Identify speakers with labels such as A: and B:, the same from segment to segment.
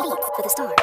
A: Beats for the stars.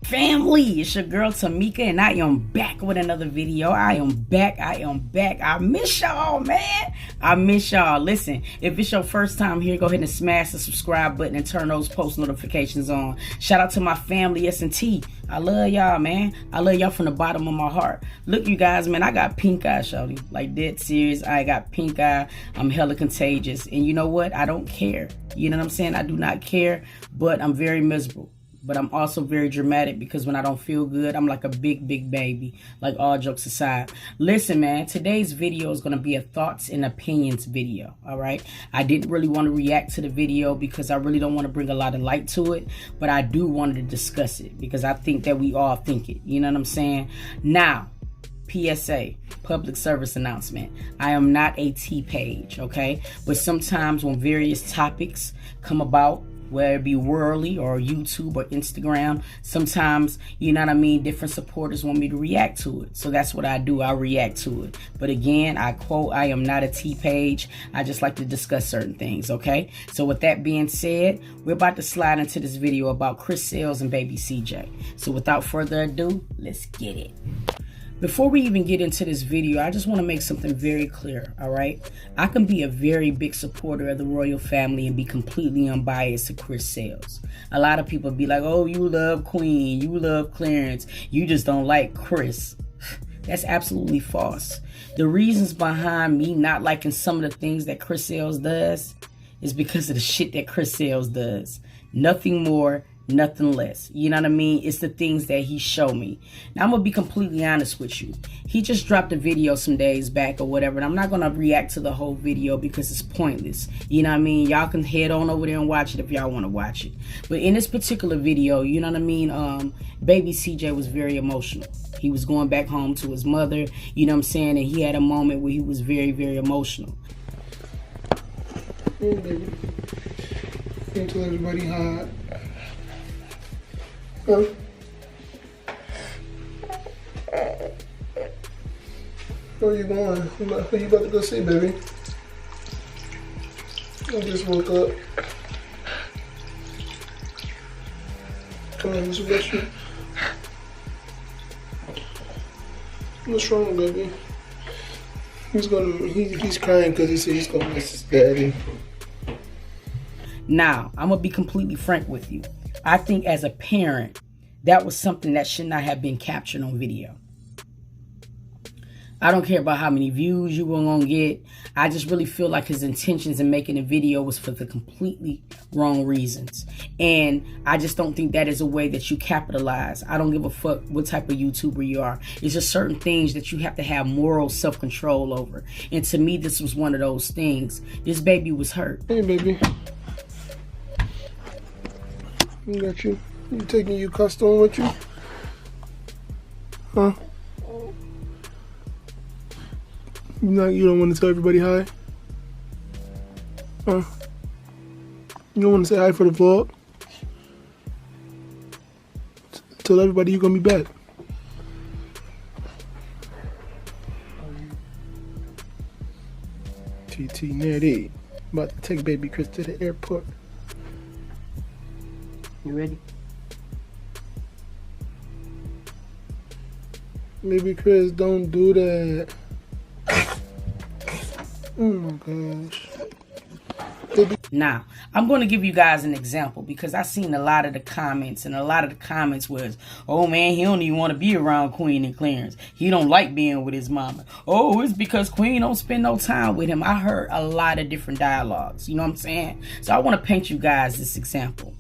B: Family, it's your girl Tamika, and I am back with another video. I am back. I miss y'all, man. I miss y'all. Listen, if it's your first time here, go ahead and smash the subscribe button and turn those post notifications on. Shout out to my family, S&T. I love y'all, man. I love y'all from the bottom of my heart. Look, you guys, man, I got pink eye, shawty. Like, dead serious. I got pink eye. I'm hella contagious. And you know what? I don't care. You know what I'm saying? I do not care, but I'm very miserable. But I'm also very dramatic because when I don't feel good, I'm like a big baby. Like, all jokes aside. Listen, man, today's video is going to be a thoughts and opinions video, all right? I didn't really want to react to the video because I really don't want to bring a lot of light to it. But I do want to discuss it because I think that we all think it. You know what I'm saying? Now, PSA, public service announcement. I am not a T-page, okay? But sometimes when various topics come about, whether it be worldly or YouTube or Instagram, sometimes, you know what I mean, different supporters want me to react to it. So that's what I do. I react to it. But again, I quote, I am not a T-page. I just like to discuss certain things, okay? So with that being said, we're about to slide into this video about Chris Sales and baby CJ. So without further ado, let's get it. Before we even get into this video, I just want to make something very clear, all right? I can be a very big supporter of the royal family and be completely unbiased to Chris Sales. A lot of people be like, oh, you love Queen, you love Clarence, you just don't like Chris. That's absolutely false. The reasons behind me not liking some of the things that Chris Sales does is because of the shit that Chris Sales does. Nothing more, nothing less. You know what I mean? It's the things that he showed me. Now, I'm going to be completely honest with you. He just dropped a video some days back or whatever, and I'm not going to react to the whole video because it's pointless. You know what I mean? Y'all can head on over there and watch it if y'all want to watch it. But in this particular video, you know what I mean? Baby CJ was very emotional. He was going back home to his mother, you know what I'm saying? And he had a moment where he was very emotional.
C: Hey, baby. Can't tell everybody hi. Huh? Where you going? Where you about to go see, baby? I just woke up. Come on, let's rush you. What's wrong, baby? He's crying because he said he's gonna miss his daddy.
B: Now, I'm gonna be completely frank with you. I think as a parent, that was something that should not have been captured on video. I don't care about how many views you were going to get. I just really feel like his intentions in making the video was for the completely wrong reasons. And I just don't think that is a way that you capitalize. I don't give a fuck what type of YouTuber you are. It's just certain things that you have to have moral self-control over. And to me, this was one of those things. This baby was hurt.
C: Hey, baby. I got you. You taking your costume with you? Huh? You don't want to tell everybody hi? Huh? You don't want to say hi for the vlog? Tell everybody you're gonna be back. TT Nerdy. About to take baby Chris to the airport. You ready? Baby Chris, don't do that. Oh my gosh. Baby.
B: Now, I'm going to give you guys an example because I seen a lot of the comments, and a lot of the comments was, oh man, he don't even want to be around Queen and Clarence. He don't like being with his mama. Oh, it's because Queen don't spend no time with him. I heard a lot of different dialogues, you know what I'm saying? So I want to paint you guys this example.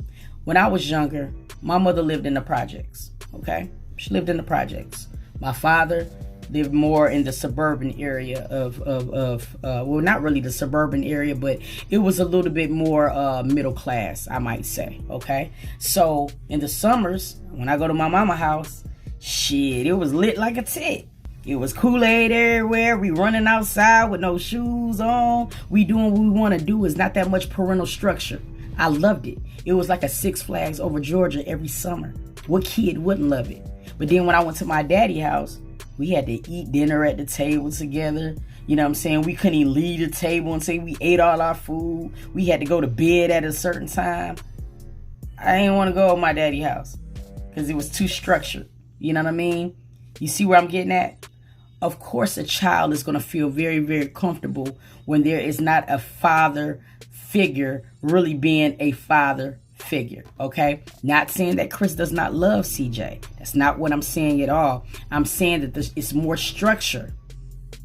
B: When I was younger, my mother lived in the projects, okay? She lived in the projects. My father lived more in the suburban area well, not really the suburban area, but it was a little bit more middle class, I might say, okay? So in the summers, when I go to my mama's house, shit, it was lit like a tit. It was Kool-Aid everywhere. We running outside with no shoes on. We doing what we want to do. It's not that much parental structure. I loved it. It was like a Six Flags over Georgia every summer. What kid wouldn't love it? But then when I went to my daddy's house, We had to eat dinner at the table together. You know what I'm saying? We couldn't even leave the table and say we ate all our food. We had to go to bed at a certain time. I didn't want to go to my daddy's house because it was too structured. You know what I mean? You see where I'm getting at? Of course, a child is going to feel very, very comfortable when there is not a father figure really being a father figure, okay? Not saying that Chris does not love CJ. That's not what I'm saying at all. I'm saying that it's more structure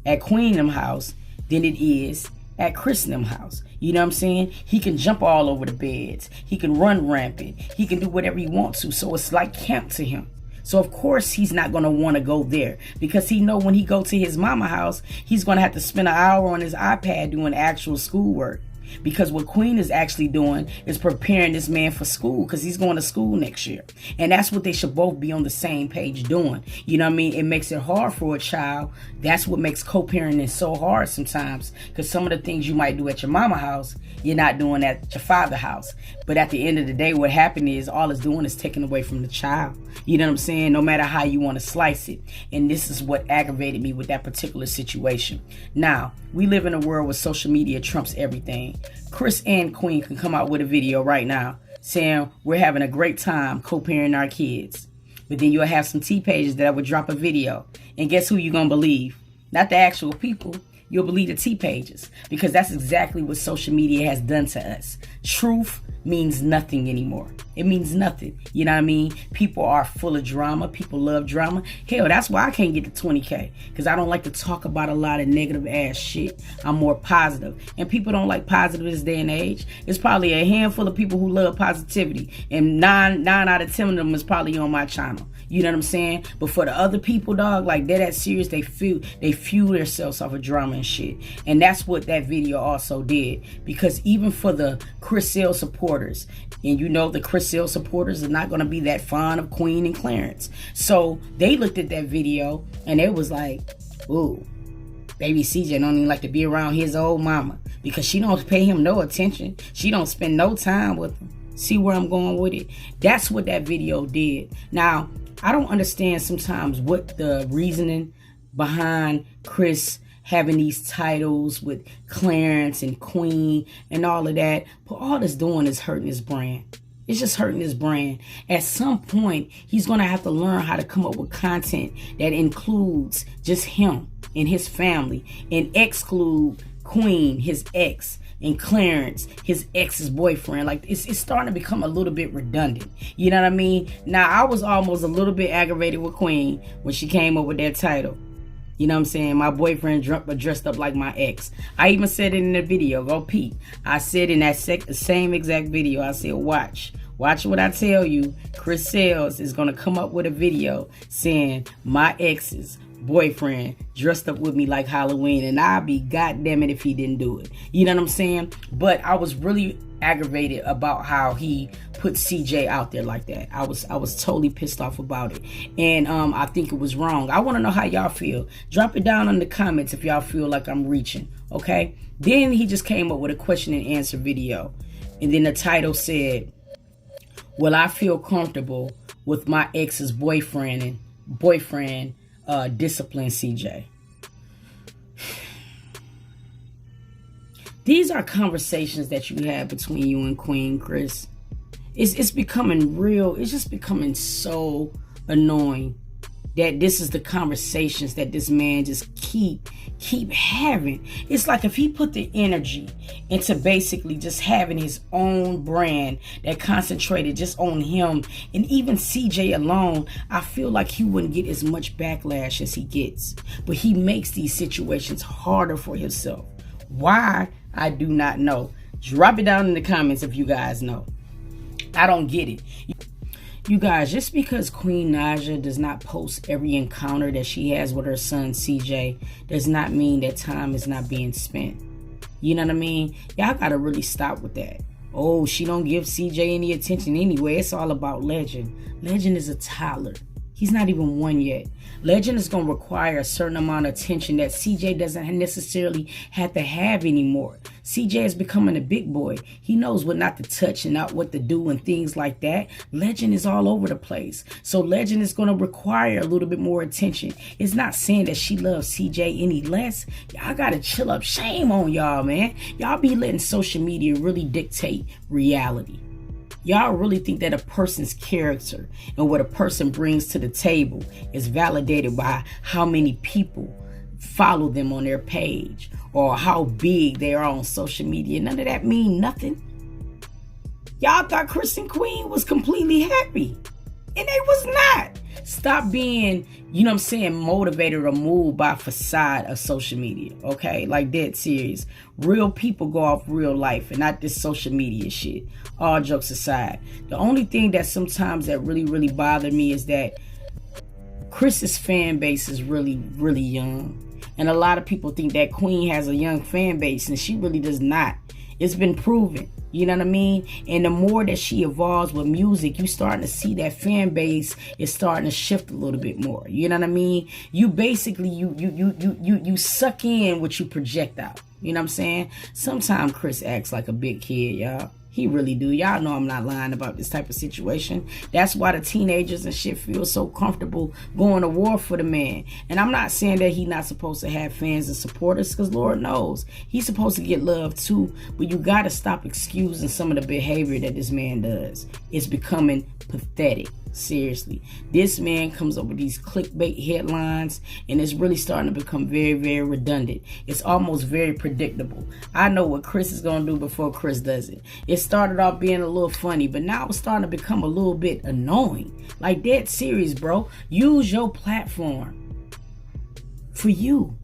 B: at Queen house than it is at Chris house. You know what I'm saying? He can jump all over the beds. He can run rampant. He can do whatever he wants to. So it's like camp to him. So of course he's not going to want to go there because he know when he go to his mama house, he's going to have to spend an hour on his iPad doing actual schoolwork. Because what Queen is actually doing is preparing this man for school because he's going to school next year. And that's what they should both be on the same page doing. You know what I mean? It makes it hard for a child. That's what makes co-parenting so hard sometimes, because some of the things you might do at your mama house, you're not doing at your father's house. But at the end of the day, what happened is all it's doing is taking away from the child. You know what I'm saying? No matter how you want to slice it. And this is what aggravated me with that particular situation. Now, we live in a world where social media trumps everything. Chris and Queen can come out with a video right now saying we're having a great time co-parenting our kids. But then you'll have some T pages that would drop a video. And guess who you're going to believe? Not the actual people. You'll believe the T pages, because that's exactly what social media has done to us. Truth means nothing anymore. It means nothing. You know what I mean? People are full of drama. People love drama. Hell, that's why I can't get to 20K, because I don't like to talk about a lot of negative ass shit. I'm more positive. And people don't like positive this day and age. It's probably a handful of people who love positivity, and nine out of 10 of them is probably on my channel. You know what I'm saying? But for the other people, dog, like they're that serious, they fuel themselves off of drama and shit. And that's what that video also did. Because even for the Chris Sale supporters, and you know the Chris Sale supporters are not going to be that fond of Queen and Clarence. So they looked at that video and it was like, ooh, baby CJ don't even like to be around his old mama, because she don't pay him no attention. She don't spend no time with him. See where I'm going with it? That's what that video did. Now, I don't understand sometimes what the reasoning behind Chris having these titles with Clarence and Queen and all of that. But all it's doing is hurting his brand. It's just hurting his brand. At some point, he's going to have to learn how to come up with content that includes just him and his family, and exclude Queen, his ex, and Clarence, his ex's boyfriend. Like, it's starting to become a little bit redundant. You know what I mean? Now, I was almost a little bit aggravated with Queen when she came up with that title. You know what I'm saying? My boyfriend dressed up like my ex. I even said it in the video. Go peep. I said in that same exact video, I said, watch what I tell you. Chris Sales is going to come up with a video saying my ex's boyfriend dressed up with me like Halloween, and I'd be goddamn it if he didn't do it. You know what I'm saying? But I was really aggravated about how he put CJ out there like that. I was totally pissed off about it, and I think it was wrong. I want to know how y'all feel. Drop it down in the comments if y'all feel like I'm reaching. Okay. Then he just came up with a question and answer video, and then the title said, will I feel comfortable with my ex's boyfriend discipline CJ? These are conversations that you have between you and Queen Chris. It's becoming real. It's just becoming so annoying that this is the conversations that this man just keep having. It's like if he put the energy into basically just having his own brand that concentrated just on him and even CJ alone, I feel like he wouldn't get as much backlash as he gets. But he makes these situations harder for himself. Why? I do not know. Drop it down in the comments if you guys know. I don't get it. You guys, just because Queen Naija does not post every encounter that she has with her son CJ does not mean that time is not being spent. You know what I mean? Y'all gotta really stop with that. Oh, she don't give CJ any attention anyway. It's all about Legend. Legend is a toddler. He's not even one yet. Legend is going to require a certain amount of attention that CJ doesn't necessarily have to have anymore. CJ is becoming a big boy. He knows what not to touch and not what to do and things like that. Legend is all over the place. So Legend is going to require a little bit more attention. It's not saying that she loves CJ any less. Y'all got to chill up. Shame on y'all, man. Y'all be letting social media really dictate reality. Y'all really think that a person's character and what a person brings to the table is validated by how many people follow them on their page or how big they are on social media. None of that mean nothing. Y'all thought Chris and Queen was completely happy, and they was not. Stop being, motivated or moved by facade of social media, okay? Like, dead serious. Real people go off real life and not this social media shit. All jokes aside. The only thing that sometimes that really bothered me is that Chris's fan base is really young. And a lot of people think that Queen has a young fan base, and she really does not. It's been proven. You know what I mean? And the more that she evolves with music, you starting to see that fan base is starting to shift a little bit more. You know what I mean? You basically, you suck in what you project out. You know what I'm saying? Sometimes Chris acts like a big kid, y'all. He really do. Y'all know I'm not lying about this type of situation. That's why the teenagers and shit feel so comfortable going to war for the man. And I'm not saying that he's not supposed to have fans and supporters, because Lord knows he's supposed to get love too. But you got to stop excusing some of the behavior that this man does. It's becoming pathetic. Seriously, this man comes up with these clickbait headlines, and it's really starting to become very redundant. It's almost very predictable. I know what Chris is going to do before Chris does it. It started off being a little funny, but now it's starting to become a little bit annoying. Like, dead serious, bro. Use your platform for you.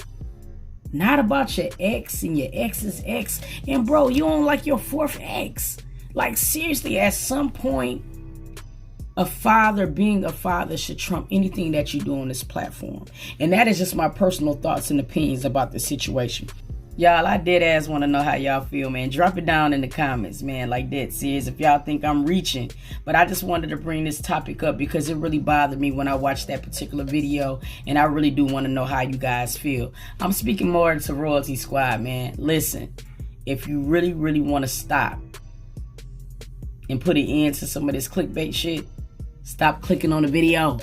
B: Not about your ex and your ex's ex. And bro, you don't like your fourth ex. Like, seriously, at some point, being a father should trump anything that you do on this platform. And that is just my personal thoughts and opinions about the situation. Y'all, I dead ass want to know how y'all feel, man. Drop it down in the comments, man. Like, dead serious, if y'all think I'm reaching. But I just wanted to bring this topic up because it really bothered me when I watched that particular video. And I really do want to know how you guys feel. I'm speaking more to Royalty Squad, man. Listen, if you really want to stop and put an end to some of this clickbait shit, stop clicking on the video.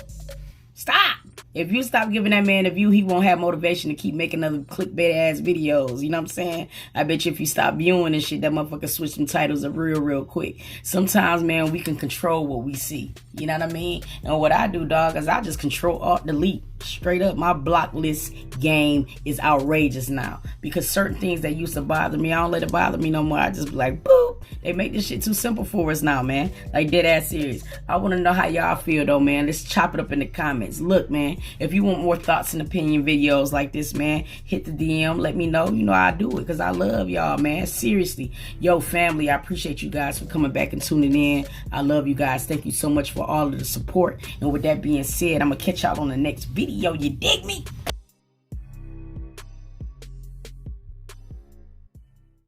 B: Stop. If you stop giving that man a view, he won't have motivation to keep making other clickbait ass videos. You know what I'm saying? I bet you if you stop viewing and shit, that motherfucker switch them titles up real quick. Sometimes, man, we can control what we see. You know what I mean? And what I do, dog, is I just control alt delete. Straight up, my block list game is outrageous now. Because certain things that used to bother me, I don't let it bother me no more. I just be like, boop. They make this shit too simple for us now, man. Like, dead ass serious. I want to know how y'all feel, though, man. Let's chop it up in the comments. Look, man, if you want more thoughts and opinion videos like this, man, hit the DM. Let me know. You know I do it because I love y'all, man. Seriously. Yo, family, I appreciate you guys for coming back and tuning in. I love you guys. Thank you so much for all of the support. And with that being said, I'm going to catch y'all on the next video. You dig me?